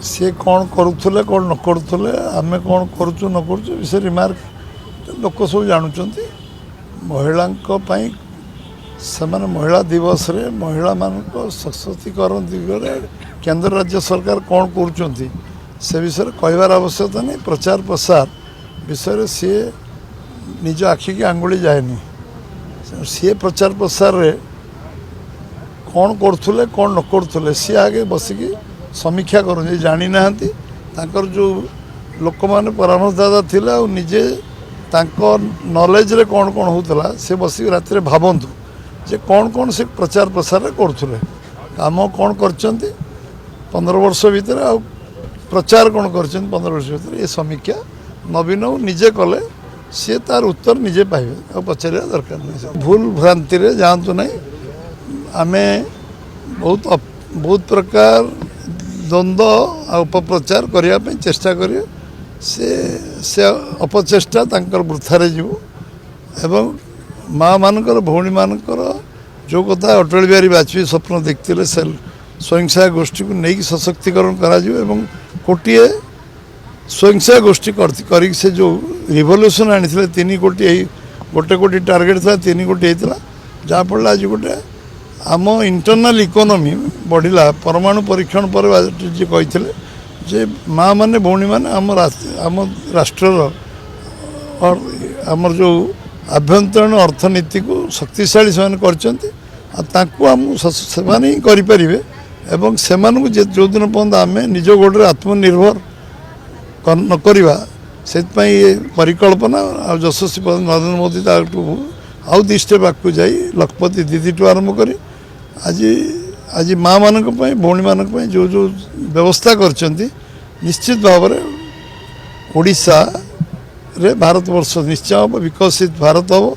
सी कौन करुले कौन न करुले आम कौन करुचु न करुचु विषय रिमार्क लोक सब जानुंट महिला से महिला दिवस रे महिला मान सशक्तिकरण दिगरे केंद्र राज्य सरकार कौन कर से विषय कहबार आवश्यकता नहीं। प्रचार प्रसार विषय सी निज आखि की आंगुली जाएनि सी प्रचार प्रसार रे कौन करुले कौन न करुले सी आगे बसिकी समीक्षा कर जानी ना जो लोक मैंने परामर्शदाता थिला और निजे नॉलेज रे कौन कौन होता से बसिक रात भावतु जे कौन कौन से प्रचार प्रसार करुले काम कौन कर 15 वर्ष भितर आ प्रचार कौन कर 15 वर्ष भितर ये समीक्षा नवीन निजे कले सी तार उत्तर निजे पाइबे आ पचार दरकार नहीं। भूल भ्रांति रे जातु नहीं आम बहुत प्रकार द्वंद्व अपप्रचार करने चेष्टा करिए से अपचेष्टा तांकर वृथारे जीव एवं माँ मानकर भौणी मानकर जो कथा अटल बिहारी वाजपेयी स्वप्न देखते स्वयं सहायक गोष्ठी को लेकिन सशक्तिकरण करा गोटे स्वयं सहायक गोष्ठी कर से जो रिवोल्यूशन आनी 3 कोटी गोटे कोटी टार्गेट था 3 कोटी होता जहाँफल आज गोटे आम इंटरनल इकोनॉमी बढ़ला परमाणु परीक्षण पर जी कहते जे माँ माने भौणी माने आम राष्ट्र और आमर जो आभ्यंतरण अर्थनीति को शक्तिशाली से करें एवं से जो दिन पर्यंत आम निज गोड़े आत्मनिर्भर न करवा से परिकल्पना आ यशस्वी नरेंद्र मोदी आउ 2 स्टेप आगे जाई लखपति दीदी टू आरंभ कर आज आज माँ मान भौणी मान जो जो व्यवस्था कर निश्चित भाव ओडिशा रे भारत वर्ष निश्चय हम विकसित भारत हम